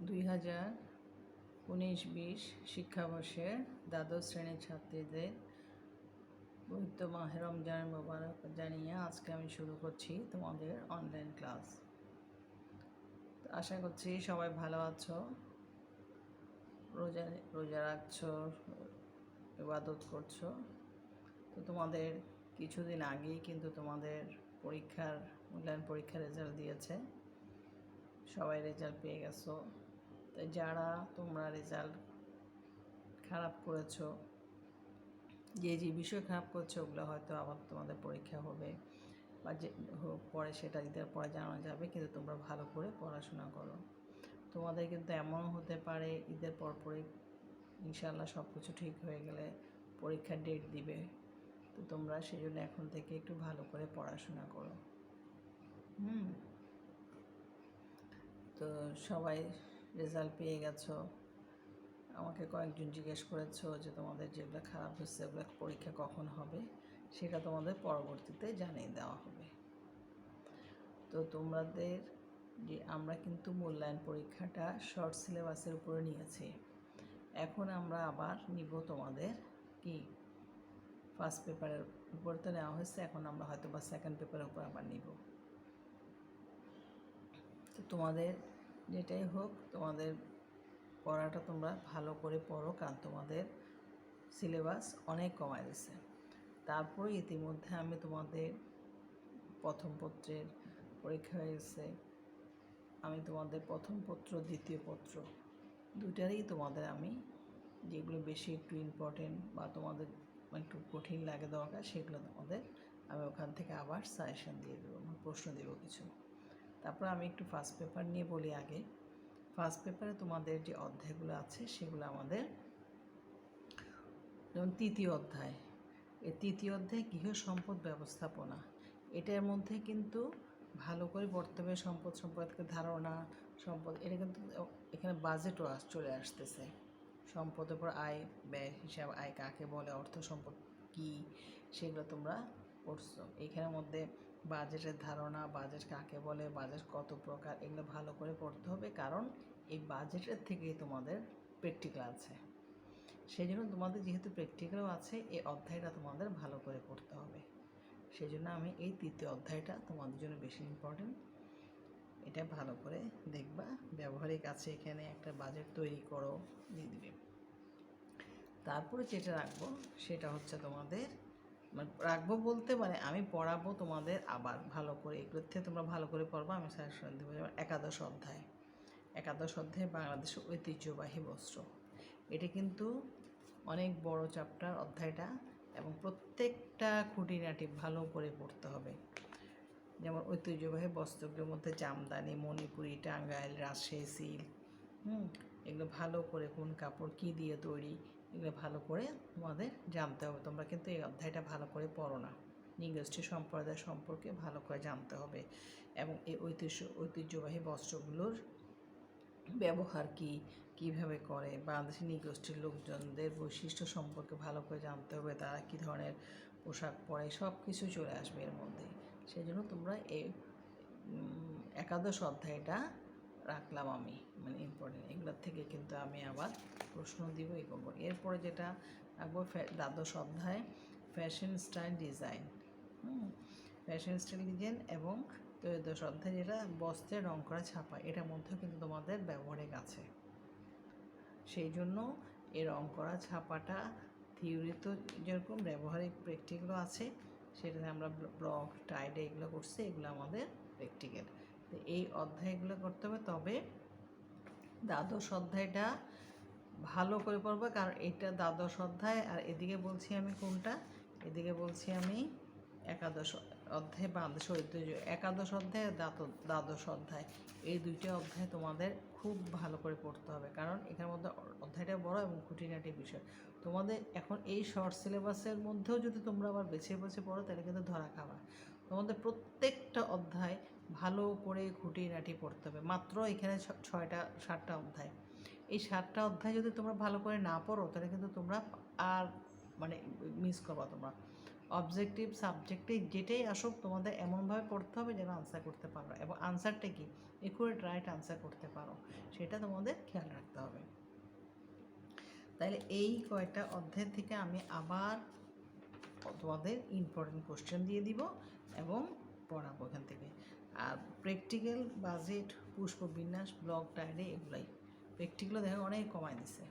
2019-20 শিক্ষাবর্ষে দ্বাদশ শ্রেণীর ছাত্রীদের পবিত্র মাহে রমজানের মোবারক জানিয়ে আজকে আমি শুরু করছি তোমাদের অনলাইন ক্লাস। আশা করছি সবাই ভালো আছো, রোজা রোজা রাখছো, ইবাদত করছো। তো তোমাদের কিছুদিন আগেই কিন্তু তোমাদের মূল্যায়ন পরীক্ষার রেজাল্ট দিয়েছে, সবাই রেজাল্ট পেয়ে গেছো। তাই যারা তোমরা রেজাল্ট খারাপ করেছো, যে বিষয় খারাপ করছো ওগুলো হয়তো আবার তোমাদের পরীক্ষা হবে বা যে পরে সেটা ঈদের পরে জানা যাবে, কিন্তু তোমরা ভালো করে পড়াশোনা করো। তোমাদের কিন্তু এমনও হতে পারে ঈদের পরপরই ইনশাআল্লাহ সব কিছু ঠিক হয়ে গেলে পরীক্ষার ডেট দিবে। তো তোমরা সেই জন্য এখন থেকে একটু ভালো করে পড়াশোনা করো। তো সবাই রেজাল্ট পেয়ে গেছো। আমাকে কয়েকজন জিজ্ঞেস করেছো যে তোমাদের যেগুলো খারাপ হচ্ছে ওগুলো পরীক্ষা কখন হবে, সেটা তোমাদের পরবর্তীতে জানিয়ে দেওয়া হবে। তো তোমাদের যে আমরা কিন্তু মূল্যায়ন পরীক্ষাটা শর্ট সিলেবাসের উপরে নিয়েছি। এখন আমরা আবার নিব তোমাদের কি ফার্স্ট পেপারের উপর তো নেওয়া হয়েছে, এখন আমরা হয়তো বা সেকেন্ড পেপারের উপর আবার নিব। তো তোমাদের যেটাই হোক, তোমাদের পড়াটা তোমরা ভালো করে পড়ো, কারণ তোমাদের সিলেবাস অনেক কমায় দিয়েছে। তারপরে ইতিমধ্যে আমি তোমাদের প্রথম পত্রের পরীক্ষা হয়ে গেছে। আমি তোমাদের প্রথম পত্র দ্বিতীয় পত্র দুটারই তোমাদের আমি যেগুলো বেশি একটু ইম্পর্টেন্ট বা তোমাদের একটু কঠিন লাগে দরকার, সেগুলো তোমাদের আমি ওখান থেকে আবার সাজেশন দিয়ে দেবো, প্রশ্ন দেবো কিছু। তারপর আমি একটু ফার্স্ট পেপার নিয়ে বলি আগে। ফার্স্ট পেপারে তোমাদের যে অধ্যায়গুলো আছে সেগুলো আমাদের, যেমন তৃতীয় অধ্যায়, এই তৃতীয় অধ্যায় গৃহ সম্পদ ব্যবস্থাপনা, এটার মধ্যে কিন্তু ভালো করে পড়তে হবে। সম্পদ সম্পর্কে ধারণা, সম্পদ এটা কিন্তু এখানে বাজেটও চলে আসতেছে। সম্পদের পর আয় ব্যয় হিসাব, আয় কাকে বলে, অর্থ সম্পদ কী, সেগুলো তোমরা পড়ছো। এইখানের মধ্যে বাজেটের ধারণা, বাজেট কাকে বলে, বাজেট কত প্রকার, এগুলো ভালো করে পড়তে হবে, কারণ এই বাজেটের থেকেই তোমাদের প্র্যাকটিক্যাল আছে। সেই জন্য তোমাদের যেহেতু প্র্যাকটিক্যালও আছে, এই অধ্যায়টা তোমাদের ভালো করে পড়তে হবে। সেই জন্য আমি এই তৃতীয় অধ্যায়টা তোমাদের জন্য বেশি ইম্পর্টেন্ট, এটা ভালো করে দেখবা। ব্যবহারিক আছে, এখানে একটা বাজেট তৈরি করো দিয়ে দিবে। তারপরে যেটা রাখবো সেটা হচ্ছে তোমাদের, রাখবো বলতে মানে আমি পড়াবো তোমাদের আবার ভালো করে, এগুলোর থেকে তোমরা ভালো করে পড়বা, আমি সাজেশন দেবো। যেমন একাদশ অধ্যায় বাংলাদেশের ঐতিহ্যবাহী বস্ত্র, এটা কিন্তু অনেক বড় চ্যাপ্টার অধ্যায়টা, এবং প্রত্যেকটা খুঁটিনাটি ভালো করে পড়তে হবে। যেমন ঐতিহ্যবাহী বস্ত্রগুলোর মধ্যে জামদানি, মণিপুরি, টাঙ্গাইল, রাজশাহী সিল্ক, এগুলো ভালো করে কোন কাপড় কী দিয়ে তৈরি, এগুলো ভালো করে তোমাদের জানতে হবে। তোমরা কিন্তু এই অধ্যায়টা ভালো করে পড়ো না। নৃগোষ্ঠী সম্প্রদায় সম্পর্কে ভালো করে জানতে হবে, এবং এই ঐতিহ্যবাহী বস্ত্রগুলোর ব্যবহার কী, কীভাবে করে, বাংলাদেশের নৃগোষ্ঠীর লোকজনদের বৈশিষ্ট্য সম্পর্কে ভালো করে জানতে হবে, তারা কী ধরনের পোশাক পরে, সব কিছু চলে আসবে এর মধ্যে। সেই জন্য তোমরা এই একাদশ অধ্যায়টা রাখলাম আমি, মানে ইম্পর্টেন্ট। এগুলোর থেকে কিন্তু আমি আবার প্রশ্ন দিব, এই করবো। এরপরে যেটা রাখবো দ্বাদশ অধ্যায় ফ্যাশন স্টাইল ডিজাইন, এবং ত্রয়োদশ অধ্যায় যেটা বস্ত্রে রং করা ছাপা, এটার মধ্যেও কিন্তু তোমাদের ব্যবহারিক আছে। সেই জন্য এই রং করা ছাপাটা থিওরি তো যেরকম, ব্যবহারিক প্র্যাকটিক্যালও আছে। সেটাতে আমরা ব্লক টাইডে এগুলো করছি, এগুলো আমাদের প্র্যাকটিক্যাল। তো এই অধ্যায়গুলো করতে হবে। তবে দ্বাদশ অধ্যায়টা ভালো করে পড়বে, কারণ এটা দ্বাদশ অধ্যায়, আর এদিকে বলছি আমি কোনটা, এদিকে বলছি আমি একাদশ অধ্যায় বাংলাদেশ ঐতিহ্য। একাদশ অধ্যায় দ্বাদশ অধ্যায়, এই দুইটা অধ্যায় তোমাদের খুব ভালো করে পড়তে হবে, কারণ এখানের মধ্যে অধ্যায়টা বড় এবং খুঁটিনাটি বিষয়। তোমাদের এখন এই শর্ট সিলেবাসের মধ্যেও যদি তোমরা আবার বেছে বেছে পড়ো, তাহলে কিন্তু ধরা খাবা। তোমাদের প্রত্যেকটা অধ্যায় ভালো করে খুঁটিনাটি পড়তে হবে। মাত্র এখানে 7টা অধ্যায়, এই 7টা অধ্যায় যদি তোমরা ভালো করে না পড়ো, তাহলে কিন্তু তোমরা আর মানে মিস করবা তোমরা। অবজেক্টিভ সাবজেক্টে যেটাই আসুক তোমাদের এমনভাবে পড়তে হবে যেন আনসার করতে পারো, এবং আনসারটা কি একুরেট রাইট আনসার করতে পারো, সেটা তোমাদের খেয়াল রাখতে হবে। তাহলে এই কয়টা অধ্যায় থেকে আমি আবার তোমাদের ইম্পর্টেন্ট কোশ্চেন দিয়ে দিব এবং পড়াবো এখান থেকে। আর প্র্যাকটিক্যাল, বাজেট, পুষ্পবিন্যাস, ব্লক ডায়েরি এগুলাই প্র্যাকটিক্যালও দেখো অনেক কমায় দিছে।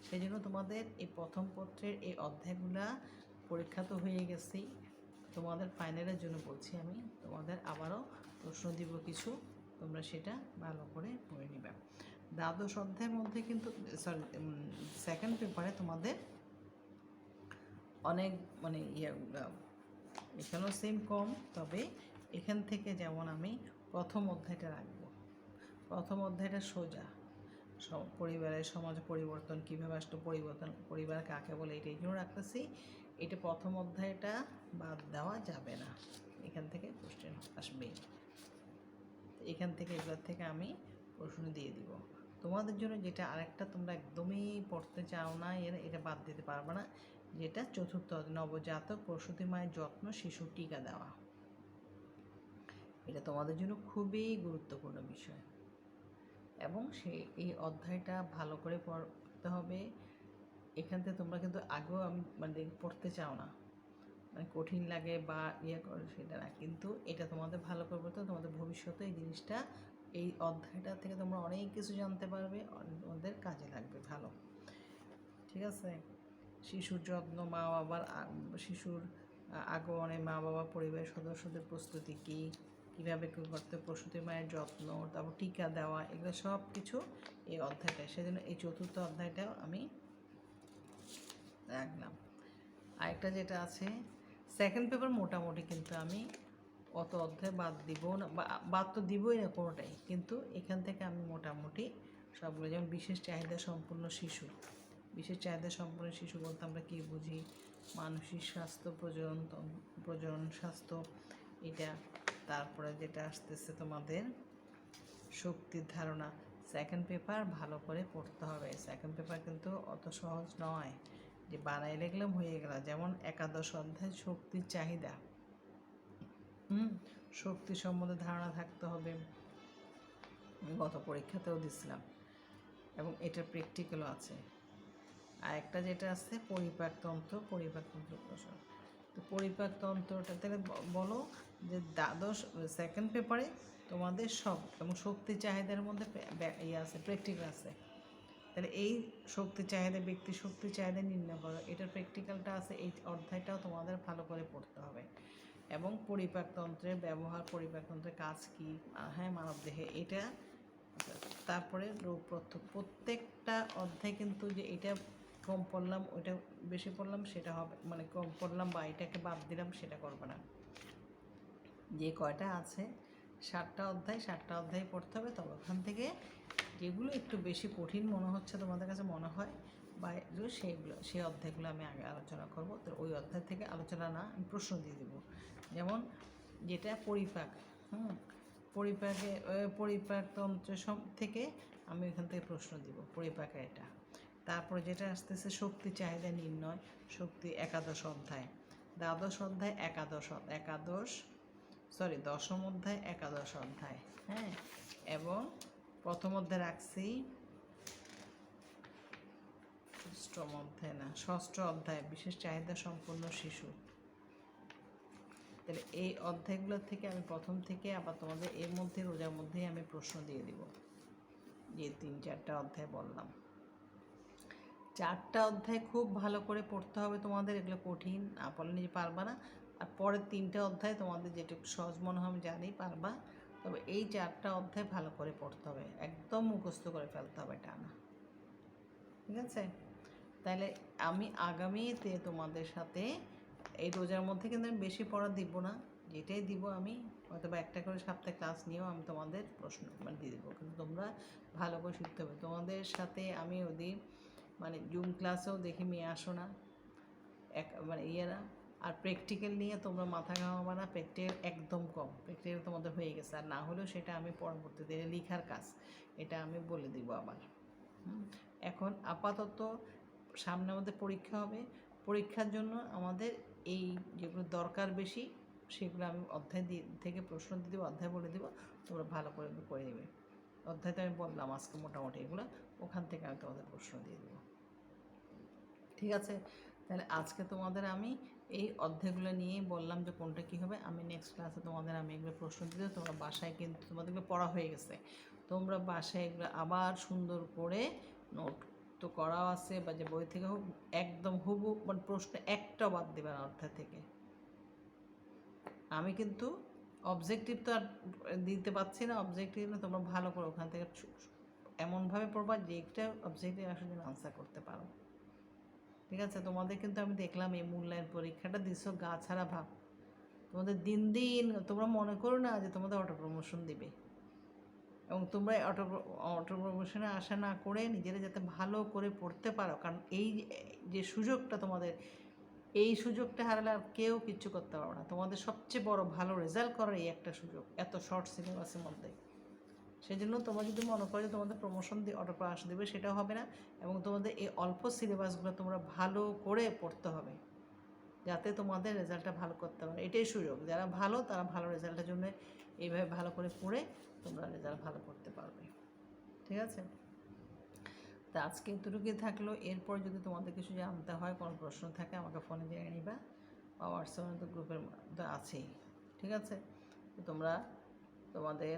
সেই জন্য তোমাদের এই প্রথম পত্রের এই অধ্যায়গুলা পরীক্ষা তো হয়ে গেছেই, তোমাদের ফাইনালের জন্য বলছি আমি, তোমাদের আবারও প্রশ্ন দিব কিছু, তোমরা সেটা ভালো করে পড়ে নিবে। দ্বাদশ অধ্যায়ের মধ্যে কিন্তু সেকেন্ড পেপারে তোমাদের অনেক মানে এখানেও সেম কম, তবে এখান থেকে যেমন আমি প্রথম অধ্যায়টা রাখবো। প্রথম অধ্যায়টা সোজা, পরিবারের সমাজ পরিবর্তন কীভাবে আসতো, পরিবার কাকে বলে, এটা এই জন্য রাখতেছি। এটা প্রথম অধ্যায়টা বাদ দেওয়া যাবে না, এখান থেকে কোশ্চেন আসবে, এখান থেকে এগুলোর থেকে আমি প্রশ্ন দিয়ে দিব তোমাদের জন্য। যেটা আরেকটা তোমরা একদমই পড়তে চাও না, এটা বাদ দিতে পারবে না, যেটা চতুর্থ নবজাতক প্রসূতি মায়ের যত্ন, শিশু টিকা দেওয়া। এটা তোমাদের জন্য খুবই গুরুত্বপূর্ণ বিষয়, এবং এই অধ্যায়টা ভালো করে পড়তে হবে। এখান থেকে তোমরা কিন্তু আগেও আমি মানে পড়তে চাও না, মানে কঠিন লাগে বা করে সেটা না, কিন্তু এটা তোমাদের ভালো করে পড়তে, তোমাদের ভবিষ্যতে এই জিনিসটা, এই অধ্যায়টা থেকে তোমরা অনেক কিছু জানতে পারবে, তোমাদের কাজে লাগবে ভালো। ঠিক আছে। শিশুর যত্ন, মা বাবার শিশুর আগমনে মা বাবা পরিবারের সদস্যদের প্রস্তুতি কী, কীভাবে কী করতে, প্রসূতি মায়ের যত্ন, তারপর টিকা দেওয়া, এগুলো সব কিছু এই অধ্যায়টা। সেজন্য এই চতুর্থ অধ্যায়টাও আমি রাখলাম। আরেকটা যেটা আছে সেকেন্ড পেপার, মোটামুটি কিন্তু আমি অত অধ্যায় বাদ দিব না, বাদ তো দিবই না কোনোটাই, কিন্তু এখান থেকে আমি মোটামুটি সবগুলো, যেমন বিশেষ চাহিদা সম্পন্ন শিশু। বিশেষ চাহিদা সম্পন্ন শিশু বলতে আমরা কী বুঝি, মানসিক স্বাস্থ্য, প্রজনন স্বাস্থ্য, এটা। তারপরে যেটা আসতেছে তোমাদের শক্তির ধারণা। সেকেন্ড পেপার ভালো করে পড়তে হবে, সেকেন্ড পেপার কিন্তু অত সহজ নয় যে বানাই লিখলাম হয়ে গেল। যেমন একাদশ অধ্যায় শক্তির চাহিদা, শক্তি সম্বন্ধে ধারণা থাকতে হবে, গত পরীক্ষাতেও দিছিলাম, এবং এটার প্র্যাকটিক্যালও আছে। আর একটা যেটা আছে পরিপাকতন্ত্র, প্রশ্ন। তো পরিপাকতন্ত্রটা তাহলে বলো যে দ্বাদশ সেকেন্ড পেপারে তোমাদের সব, এবং শক্তি চাহিদার মধ্যে আছে, প্র্যাকটিক্যাল আছে। তাহলে এই শক্তি চাহিদা, ব্যক্তি শক্তি চাহিদা নির্ণয় করো, এটার প্র্যাকটিক্যালটা আছে। এই অধ্যায়টাও তোমাদের ভালো করে পড়তে হবে। এবং পরিপাকতন্ত্রের ব্যবহার, পরিপাকতন্ত্রের কাজ কী, হ্যাঁ, মানবদেহে এটা। তারপরে রোগ প্রত্যেকটা অধ্যায় কিন্তু যে এটা কম পড়লাম ওইটা বেশি পড়লাম সেটা হবে, মানে কম পড়লাম বা এটাকে বাদ দিলাম সেটা করবে না। যে কয়টা আছে 7টা অধ্যায়, 7টা অধ্যায় পড়তে হবে। তবে ওখান থেকে যেগুলো একটু বেশি কঠিন মনে হচ্ছে তোমাদের কাছে মনে হয় বা সেই অধ্যায়গুলো আমি আগে আলোচনা করব। তো ওই অধ্যায় থেকে আলোচনা না, আমি প্রশ্ন দিয়ে দেবো। যেমন যেটা পরিপাক, পরিপাকতন্ত্রের থেকে আমি এখান থেকে প্রশ্ন দিব, পরিপাকের এটা। তারপরে যেটা আসতেছে শক্তি চাহিদা নির্ণয়, শক্তি একাদশ অধ্যায়, দ্বাদশ অধ্যায় দশম অধ্যায় একাদশ অধ্যায়, হ্যাঁ। এবং প্রথম অধ্যায় রাখছি ষষ্ঠ অধ্যায় বিশেষ চাহিদা সম্পন্ন শিশু। তাহলে এই অধ্যায়গুলোর থেকে আমি প্রথম থেকে আবার তোমাদের এর মধ্যে রোজার মধ্যেই আমি প্রশ্ন দিয়ে দিব, যে 3-4টা অধ্যায় বললাম। 4টা অধ্যায় খুব ভালো করে পড়তে হবে তোমাদের, এগুলো কঠিন, না পড়লে নিজে পারবা না। আর পরের 3টে অধ্যায় তোমাদের যেটুকু সহজ মনে হয় আমি জানি পারবা, তবে এই 4টা অধ্যায় ভালো করে পড়তে হবে, একদম মুখস্থ করে ফেলতে হবে, টানা। ঠিক আছে। তাহলে আমি আগামীতে তোমাদের সাথে এই রোজার মধ্যে কিন্তু আমি বেশি পড়া দিব না, যেটাই দিব আমি হয়তো বা একটা করে সপ্তাহে ক্লাস নিয়েও আমি তোমাদের প্রশ্ন মানে দিয়ে দেবো, কিন্তু তোমরা ভালো করে শিখতে হবে। তোমাদের সাথে আমি ওদের মানে জুম ক্লাসেও দেখে নিয়ে আসো না, মানে না। আর প্র্যাকটিক্যাল নিয়ে তোমরা মাথা ঘামাবা না, প্র্যাকটিক্যাল একদম কম, প্র্যাকটিক্যাল তোমাদের হয়ে গেছে। আর না হলেও সেটা আমি পরবর্তীতে লেখার কাজ, এটা আমি বলে দিব আবার। এখন আপাতত সামনে আমাদের পরীক্ষা হবে, পরীক্ষার জন্য আমাদের এই যেগুলো দরকার বেশি সেগুলো আমি অধ্যায় থেকে প্রশ্ন দিয়ে দেবো, অধ্যায় বলে দেবো, তোমরা ভালো করে করে নেবে। অধ্যায়টা আমি বললাম আজকে মোটামুটি এগুলো, ওখান থেকে আমি তোমাদের প্রশ্ন দিয়ে দেবো। ঠিক আছে, তাহলে আজকে তোমাদের আমি এই অধ্যায়গুলো নিয়েই বললাম যে কোনটা কী হবে। আমি নেক্সট ক্লাসে তোমাদের আমি এগুলো প্রশ্ন দিয়ে দেবো। তোমরা বাসায় কিন্তু তোমাদেরকে পড়া হয়ে গেছে, তোমরা বাসায় এগুলো আবার সুন্দর করে নোট তো করাও আছে, বা যে বই থেকে হোক একদম হুবহু মানে প্রশ্ন একটাও বাদ দেবে না অধ্যায় থেকে। আমি কিন্তু অবজেক্টিভ তো আর দিতে পারছি না, অবজেক্টিভ না, তোমরা ভালো করে ওখান থেকে এমনভাবে পড়বা যে একটা অবজেক্টিভ আসলে আনসার করতে পারো। ঠিক আছে, তোমাদের কিন্তু আমি দেখলাম এই মূল্যায়ন পরীক্ষাটা দিছো গা ছাড়া ভাব। তোমাদের দিন দিন তোমরা মনে করো না যে তোমাদের অটো প্রমোশন দিবে, এবং তোমরা অটো প্রমোশনে আশা না করে নিজেরা যাতে ভালো করে পড়তে পারো, কারণ এই যে সুযোগটা তোমাদের, এই সুযোগটা হারালে আর কেউ কিচ্ছু করতে পারো না। তোমাদের সবচেয়ে বড় ভালো রেজাল্ট করার এই একটা সুযোগ এত শর্ট সিলেবাসের মধ্যে। সেই জন্য তোমরা যদি মনে করো যে তোমাদের প্রমোশন দিয়ে অটো পাস দেবে, সেটাও হবে না। এবং তোমাদের এই অল্প সিলেবাসগুলো তোমরা ভালো করে পড়তে হবে যাতে তোমাদের রেজাল্টটা ভালো করতে পারো। এটাই সুযোগ, যারা ভালো তারা ভালো রেজাল্টের জন্য এইভাবে ভালো করে পড়ে তোমরা রেজাল্ট ভালো করতে পারবে। ঠিক আছে, তা আজকে এতটুকুই থাকলো। এরপর যদি তোমাদের কিছু জানতে হয়, কোনো প্রশ্ন থাকে আমাকে ফোনে জেনে নিবা, বা হোয়াটসঅ্যাপে তো গ্রুপের মধ্যে আছেই। ঠিক আছে, তো তোমরা তোমাদের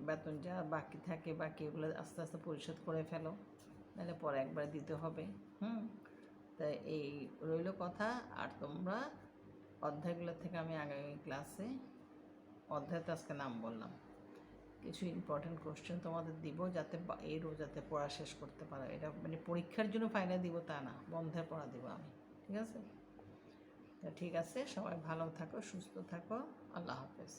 বেতন যা বাকি থাকে বাকি ওগুলো আস্তে আস্তে পরিশোধ করে ফেলো, নাহলে পরে একবার দিতে হবে। তাই এই রইল কথা। আর তোমরা অধ্যায়গুলো থেকে আমি আগামী ক্লাসে অধ্যায় তো আজকে নাম বললাম, কিছু ইম্পর্টেন্ট কোশ্চেন তোমাদের দিব যাতে এরও যাতে পড়া শেষ করতে পারো। এটা মানে পরীক্ষার জন্য ফাইনাল দিব তা না, বন্ধের পড়া দিব আমি। ঠিক আছে, তা ঠিক আছে, সবাই ভালো থাকো, সুস্থ থাকো, আল্লাহ হাফেজ।